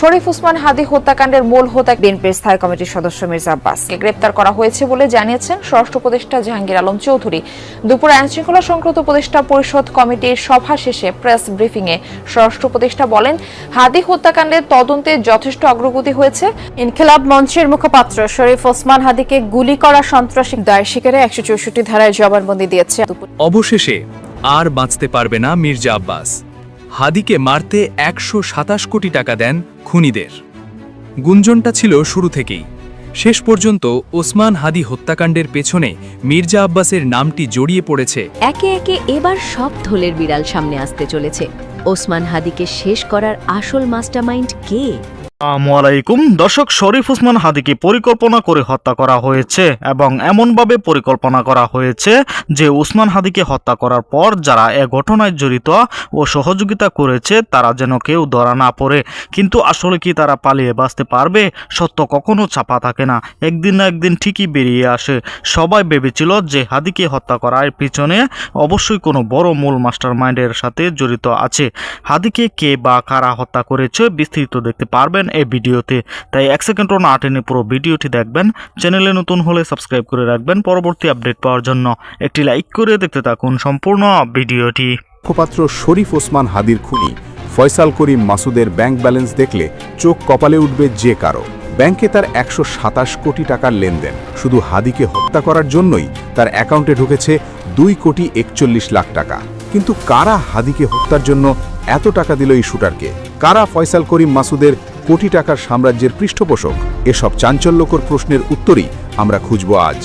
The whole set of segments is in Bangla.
শরীফ ওসমান হাদি হত্যাকাণ্ডের মূল হোতা বিএনপির স্থায়ী কমিটির সদস্য মির্জা আব্বাসকে গ্রেপ্তার করা হয়েছে বলে জানিয়েছেন স্বরাষ্ট্র উপদেষ্টা জাহাঙ্গীর আলম চৌধুরী। দুপুরে আইনশৃঙ্খলা সংক্রান্ত উপদেষ্টা পরিষদ কমিটির সভা শেষে প্রেস ব্রিফিংয়ে স্বরাষ্ট্র উপদেষ্টা বলেন, হাদি হত্যাকাণ্ডের তদন্তে যথেষ্ট অগ্রগতি হয়েছে। ইনকিলাব মঞ্চের মুখপাত্র শরীফ ওসমান হাদিকে গুলি করা সন্ত্রাসী দায় স্বীকারে 164 ধারায় জবানবন্দি দিয়েছে। অবশেষে আর বাঁচতে পারবে না মির্জা আব্বাস। হাদিকে মারতে 127 কোটি টাকা দেন খুনিদের। গুঞ্জনটা ছিল শুরু থেকেই। শেষ পর্যন্ত ওসমান হাদি হত্যাকাণ্ডের পেছনে মির্জা আব্বাসের নামটি জড়িয়ে পড়েছে। একে একে এবার সব ঢোলের বিড়াল সামনে আসতে চলেছে। ওসমান হাদিকে শেষ করার আসল মাস্টারমাইন্ড কে? আসসালামু আলাইকুম দর্শক, শরীফ ওসমান হাদিকে পরিকল্পনা করে হত্যা করা হয়েছে এবং এমনভাবে পরিকল্পনা করা হয়েছে যে ওসমান হাদিকে হত্যা করার পর যারা এ ঘটনায় জড়িত ও সহযোগিতা করেছে তারা যেন কেউ ধরা না পড়ে। কিন্তু আসলে কি তারা পালিয়ে বাঁচতে পারবে? সত্য কখনো চাপা থাকে না, একদিন না একদিন ঠিকই বেরিয়ে আসে। সবাই ভেবেছিল যে হাদিকে হত্যা করার পিছনে অবশ্যই কোনো বড় মূল মাস্টার মাইন্ডের সাথে জড়িত আছে। হাদিকে কে বা কারা হত্যা করেছে বিস্তারিত দেখতে পারবেন এই ভিডিওতে, তাই 1 সেকেন্ডও না টেনে পুরো ভিডিওটি দেখবেন। চ্যানেলে নতুন হলে সাবস্ক্রাইব করে রাখবেন পরবর্তী আপডেট পাওয়ার জন্য। একটি লাইক করে দেখতে থাকুন সম্পূর্ণ ভিডিওটি। মুখপাত্র শরীফ ওসমান হাদির খুনি ফয়সাল করিম মাসুদের ব্যাংক ব্যালেন্স দেখলে চোখ কপালে উঠবে যে কারো। ব্যাংকে তার 127 কোটি টাকার লেনদেন। শুধু হাদিকে হত্যা করার জন্যই তার অ্যাকাউন্টে ঢুকেছে 2,41 লাখ টাকা। কিন্তু কারা হাদিকে হত্যার জন্য এত টাকা দিল এই শুটারকে? কারা ফয়সাল করিম মাসুদের কোটি টাকার সাম্রাজ্যের পৃষ্ঠপোষক? এসব চাঞ্চল্যকর প্রশ্নের উত্তরই আমরা খুঁজব আজ।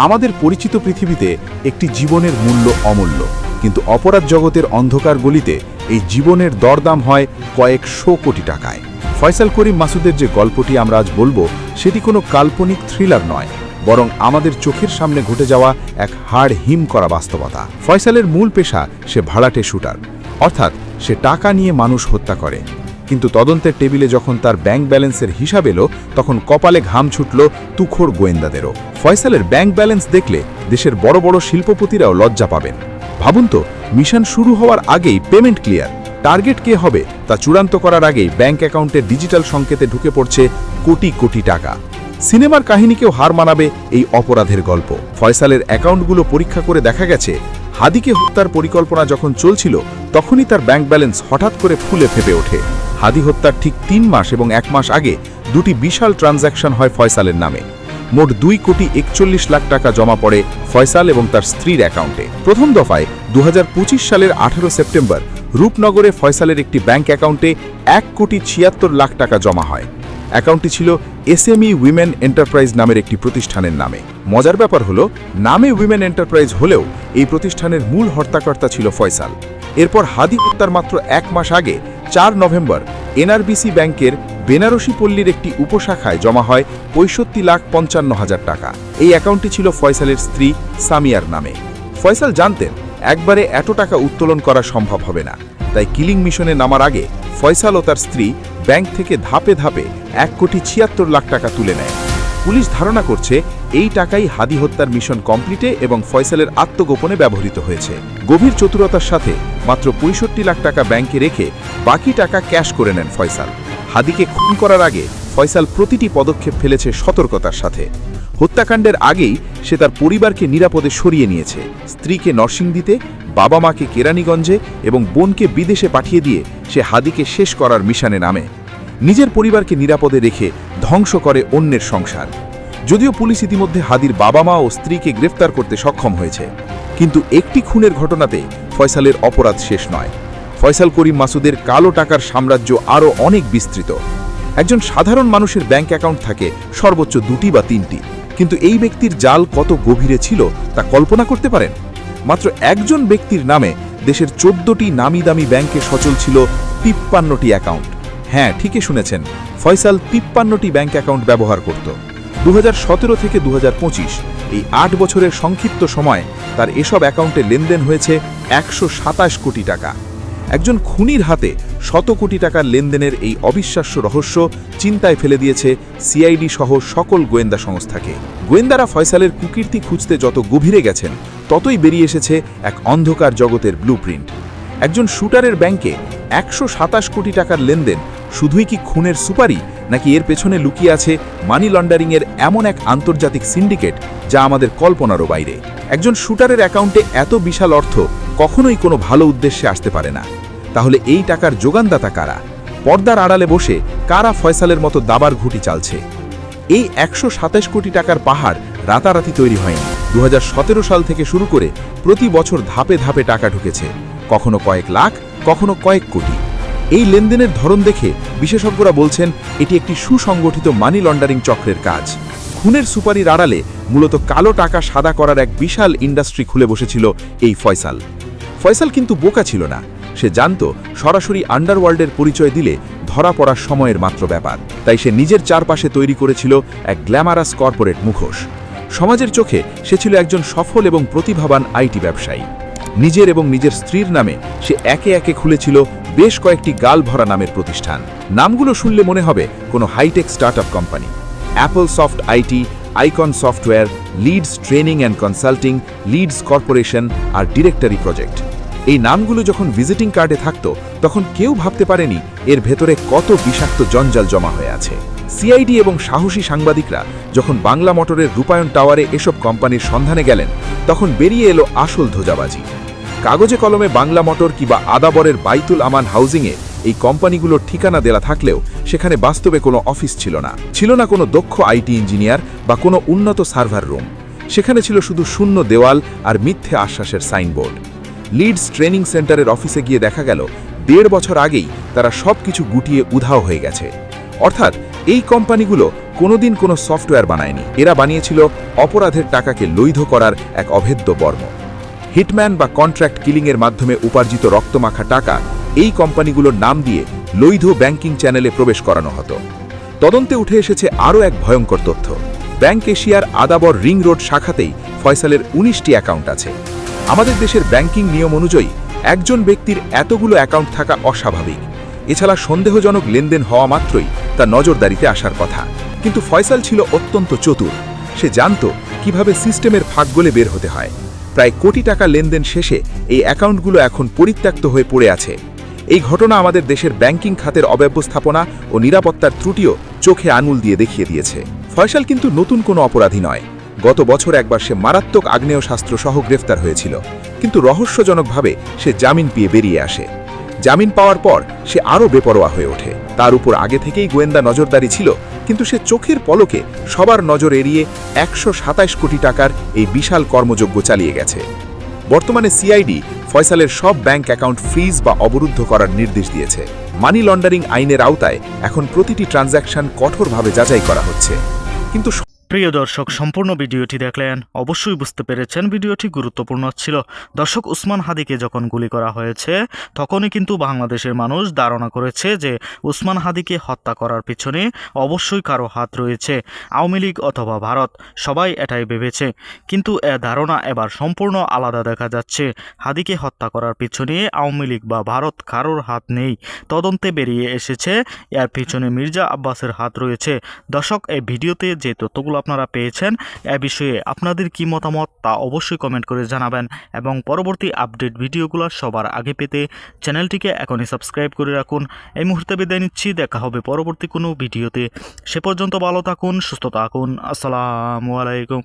আমাদের পরিচিত পৃথিবীতে একটি জীবনের মূল্য অমূল্য, কিন্তু অপরাধ জগতের অন্ধকার গলিতে এই জীবনের দরদাম হয় কয়েকশো কোটি টাকায়। ফয়সাল করিম মাসুদের যে গল্পটি আমরা আজ বলবো সেটি কোনো কাল্পনিক থ্রিলার নয়, বরং আমাদের চোখের সামনে ঘটে যাওয়া এক হাড় হিম করা বাস্তবতা। ফয়সালের মূল পেশা সে ভাড়াটে শুটার, অর্থাৎ সে টাকা নিয়ে মানুষ হত্যা করে। কিন্তু তদন্তের টেবিলে যখন তার ব্যাংক ব্যালেন্সের হিসাব এলো তখন কপালে ঘাম ছুটল তুখোড় গোয়েন্দাদেরও। ফয়সালের ব্যাংক ব্যালেন্স দেখলে দেশের বড় বড় শিল্পপতিরাও লজ্জা পাবেন। ভাবুন তো, মিশন শুরু হওয়ার আগেই পেমেন্ট ক্লিয়ার, টার্গেট কে হবে তা চূড়ান্ত করার আগেই ব্যাংক অ্যাকাউন্টের ডিজিটাল সংকেতে ঢুকে পড়ছে কোটি কোটি টাকা। সিনেমার কাহিনীকেও হার মানাবে এই অপরাধের গল্প। ফয়সালের অ্যাকাউন্টগুলো পরীক্ষা করে দেখা গেছে হাদিকে হত্যার পরিকল্পনা যখন চলছিল তখনই তার ব্যাংক ব্যালেন্স হঠাৎ করে ফুলে ফেপে ওঠে। হাদি হত্যার ঠিক 3 মাস এবং 1 মাস আগে দুটি বিশাল ট্রানজ্যাকশন হয় ফয়সালের নামে। মোট 2,41 লাখ টাকা জমা পড়ে ফয়সাল এবং তার স্ত্রীর অ্যাকাউন্টে। প্রথম দফায় 2025 সালের 18 সেপ্টেম্বর রূপনগরে ফয়সালের একটি ব্যাংক অ্যাকাউন্টে 1,76 লাখ টাকা জমা হয়। অ্যাকাউন্টটি ছিল এসএমই উইমেন এন্টারপ্রাইজ নামের একটি প্রতিষ্ঠানের নামে। মজার ব্যাপার হলো, নামে উইমেন এন্টারপ্রাইজ হলেও এই প্রতিষ্ঠানের মূল হর্তাকর্তা ছিল ফয়সাল। এরপর হাদি হত্যার মাত্র 1 মাস আগে 4 নভেম্বর এনআরবিসি ব্যাংকের বেনারসি পল্লীর একটি উপশাখায় জমা হয় 65,55,000 টাকা। এই অ্যাকাউন্টটি ছিল ফয়সালের স্ত্রী সামিয়ার নামে। ফয়সাল জানতেন একবারে এত টাকা উত্তোলন করা সম্ভব হবে না, তাই কিলিং মিশনে নামার আগে ফয়সাল ও তার স্ত্রী ব্যাংক থেকে ধাপে ধাপে 1,76 লাখ টাকা তুলে নেয়। পুলিশ ধারণা করছে এই টাকাই হাদি হত্যার মিশন কমপ্লিটে এবং ফয়সালের আত্মগোপনে ব্যবহৃত হয়েছে। গভীর চতুরতার সাথে মাত্র 65 লাখ টাকা ব্যাংকে রেখে বাকি টাকা ক্যাশ করে নেন ফয়সাল। হাদিকে খুন করার আগে ফয়সাল প্রতিটি পদক্ষেপ ফেলেছে সতর্কতার সাথে। হত্যাকাণ্ডের আগেই সে তার পরিবারকে নিরাপদে সরিয়ে নিয়েছে। স্ত্রীকে নরসিংদীতে, বাবা মাকে কেরানীগঞ্জে এবং বোনকে বিদেশে পাঠিয়ে দিয়ে সে হাদিকে শেষ করার মিশনে নামে। নিজের পরিবারকে নিরাপদে রেখে ধ্বংস করে অন্যের সংসার। যদিও পুলিশ ইতিমধ্যে হাদির বাবা মা ও স্ত্রীকে গ্রেফতার করতে সক্ষম হয়েছে, কিন্তু একটি খুনের ঘটনাতে ফয়সালের অপরাধ শেষ নয়। ফয়সাল করিম মাসুদের কালো টাকার সাম্রাজ্য আরও অনেক বিস্তৃত। একজন সাধারণ মানুষের ব্যাংক অ্যাকাউন্ট থাকে সর্বোচ্চ 2টি বা 3টি, কিন্তু এই ব্যক্তির জাল কত গভীরে ছিল তা কল্পনা করতে পারেন? মাত্র একজন ব্যক্তির নামে দেশের 14টি নামি দামি ব্যাংকে সচল ছিল 53টি অ্যাকাউন্ট। হ্যাঁ, ঠিকই শুনেছেন, ফয়সাল 53টি ব্যাংক অ্যাকাউন্ট ব্যবহার করত। 2017 থেকে 2025 এই 8 বছরের সংক্ষিপ্ত সময় তার এসব অ্যাকাউন্টে লেনদেন হয়েছে 127 কোটি টাকা। একজন খুনির হাতে 100 কোটি টাকার লেনদেনের এই অবিশ্বাস্য রহস্য চিন্তায় ফেলে দিয়েছে সিআইডি সহ সকল গোয়েন্দা সংস্থাকে। গোয়েন্দারা ফয়সালের কুকীর্তি খুঁজতে যত গভীরে গেছেন ততই বেরিয়ে এসেছে এক অন্ধকার জগতের ব্লুপ্রিন্ট। একজন শুটারের ব্যাংকে 127 কোটি টাকার লেনদেন শুধুই কি খুনের সুপারি, নাকি এর পেছনে লুকিয়ে আছে মানি লন্ডারিংয়ের এমন এক আন্তর্জাতিক সিন্ডিকেট যা আমাদের কল্পনারও বাইরে? একজন শুটারের অ্যাকাউন্টে এত বিশাল অর্থ কখনোই কোনো ভালো উদ্দেশ্যে আসতে পারে না। তাহলে এই টাকার যোগানদাতা কারা? পর্দার আড়ালে বসে কারা ফয়সালের মতো দাবার ঘুঁটি চালছে? এই 127 কোটি টাকার পাহাড় রাতারাতি তৈরি হয়নি। 2017 সাল থেকে শুরু করে প্রতি বছর ধাপে ধাপে টাকা ঢুকেছে, কখনো কয়েক লাখ, কখনো কয়েক কোটি। এই লেনদেনের ধরন দেখে বিশেষজ্ঞরা বলছেন এটি একটি সুসংগঠিত মানি লন্ডারিং চক্রের কাজ। খুনের সুপারির আড়ালে মূলত কালো টাকা সাদা করার এক বিশাল ইন্ডাস্ট্রি খুলে বসেছিল এই ফয়সাল। ফয়সাল কিন্তু বোকা ছিল না, সে জানত সরাসরি আন্ডারওয়ার্ল্ডের পরিচয় দিলে ধরা পড়ার সময়ের মাত্র ব্যাপার। তাই সে নিজের চারপাশে তৈরি করেছিল এক গ্ল্যামারাস কর্পোরেট মুখোশ। সমাজের চোখে সে ছিল একজন সফল এবং প্রতিভাবান আইটি ব্যবসায়ী। নিজের এবং নিজের স্ত্রীর নামে সে একে একে খুলেছিল বেশ কয়েকটি গাল ভরা নামের প্রতিষ্ঠান। নামগুলো শুনলে মনে হবে কোনো high tech startup company: Apple soft IT, icon software, leads training and consulting, leads corporation আর ডিরেক্টরি প্রজেক্ট। এই নামগুলো যখন ভিজিটিং কার্ডে থাকতো তখন কেউ ভাবতে পারেনি এর ভেতরে কত বিষাক্ত জঞ্জাল জমা হয়ে আছে। সিআইডি এবং সাহসী সাংবাদিকরা যখন বাংলা মোটরের রূপায়ণ টাওয়ারে এসব কোম্পানির সন্ধানে গেলেন তখন বেরিয়ে এলো আসল ধোঁজাবাজি। কাগজে কলমে বাংলা মোটর কিংবা আদাবরের বাইতুল আমান হাউজিংয়ে এই কোম্পানিগুলোর ঠিকানা দেওয়া থাকলেও সেখানে বাস্তবে কোনো অফিস ছিল না। ছিল না কোনো দক্ষ আইটি ইঞ্জিনিয়ার বা কোনো উন্নত সার্ভার রুম। সেখানে ছিল শুধু শূন্য দেওয়াল আর মিথ্যে আশ্বাসের সাইনবোর্ড। লিডস ট্রেনিং সেন্টারের অফিসে গিয়ে দেখা গেল 1.5 বছর আগেই তারা সব কিছু গুটিয়ে উধাও হয়ে গেছে। অর্থাৎ এই কোম্পানিগুলো কোনোদিন কোনো সফটওয়্যার বানায়নি, এরা বানিয়েছিল অপরাধের টাকাকে বৈধ করার এক অভেদ্য বর্ম। হিটম্যান বা কন্ট্রাক্ট কিলিংয়ের মাধ্যমে উপার্জিত রক্তমাখা টাকা এই কোম্পানিগুলোর নাম দিয়ে বৈধ ব্যাংকিং চ্যানেলে প্রবেশ করানো হতো। তদন্তে উঠে এসেছে আরও এক ভয়ঙ্কর তথ্য। ব্যাংক এশিয়ার আদাবর রিং রোড শাখাতেই ফয়সালের 19টি অ্যাকাউন্ট আছে। আমাদের দেশের ব্যাংকিং নিয়ম অনুযায়ী একজন ব্যক্তির এতগুলো অ্যাকাউন্ট থাকা অস্বাভাবিক। এছাড়া সন্দেহজনক লেনদেন হওয়া মাত্রই তা নজরদারিতে আসার কথা। কিন্তু ফয়সাল ছিল অত্যন্ত চতুর। সে জানত কিভাবে সিস্টেমের ফাঁক গলে বের হতে হয়। প্রায় কোটি টাকা লেনদেন শেষে এই অ্যাকাউন্টগুলো এখন পরিত্যক্ত হয়ে পড়ে আছে। এই ঘটনা আমাদের দেশের ব্যাংকিং খাতের অব্যবস্থাপনা ও নিরাপত্তার ত্রুটিও চোখে আঙুল দিয়ে দেখিয়ে দিয়েছে। ফয়সাল কিন্তু নতুন কোনো অপরাধী নয়। গত বছর একবার সে মারাত্মক আগ্নেয়শাস্ত্র সহ গ্রেফতার হয়েছিল, কিন্তু রহস্যজনকভাবে সে জামিন পেয়ে বেরিয়ে আসে। জামিন পাওয়ার পর সে আরও বেপরোয়া হয়ে ওঠে। তার উপর আগে থেকেই গোয়েন্দা নজরদারি ছিল, কিন্তু সে চোখের পলকে সবার নজর এড়িয়ে 127 কোটি টাকার এই বিশাল কর্মযজ্ঞ চালিয়ে গেছে। বর্তমানে সিআইডি ফয়সালের সব ব্যাংক অ্যাকাউন্ট ফ্রিজ বা অবরুদ্ধ করার নির্দেশ দিয়েছে। মানি লন্ডারিং আইনের আওতায় এখন প্রতিটি ট্রানজ্যাকশন কঠোরভাবে যাচাই করা হচ্ছে। কিন্তু প্রিয় দর্শক, সম্পূর্ণ ভিডিওটি দেখলেন, অবশ্যই বুঝতে পেরেছেন ভিডিওটি গুরুত্বপূর্ণ ছিল। দর্শক, উসমান হাদিকে যখন গুলি করা হয়েছে তখনই কিন্তু বাংলাদেশের মানুষ ধারণা করেছে যে উসমান হাদিকে হত্যা করার পিছনে অবশ্যই কারো হাত রয়েছে, আওয়ামী লীগ অথবা ভারত, সবাই এটাই ভেবেছে। কিন্তু এ ধারণা এবার সম্পূর্ণ আলাদা দেখা যাচ্ছে। হাদিকে হত্যা করার পিছনে আওয়ামী লীগ বা ভারত কারোর হাত নেই। তদন্তে বেরিয়ে এসেছে এর পিছনে মির্জা আব্বাসের হাত রয়েছে। দর্শক, এই ভিডিওতে যে তথ্যগুলো আপনারা পেয়েছেন এ বিষয়ে আপনাদের কি মতামত তা অবশ্যই কমেন্ট করে জানাবেন, এবং পরবর্তী আপডেট ভিডিওগুলো সবার আগে পেতে চ্যানেলটিকে এখনই সাবস্ক্রাইব করে রাখুন। এই মুহূর্তে বিদায় নিচ্ছি, দেখা হবে পরবর্তী কোনো ভিডিওতে। সে পর্যন্ত ভালো থাকুন, সুস্থ থাকুন। আসসালামু আলাইকুম।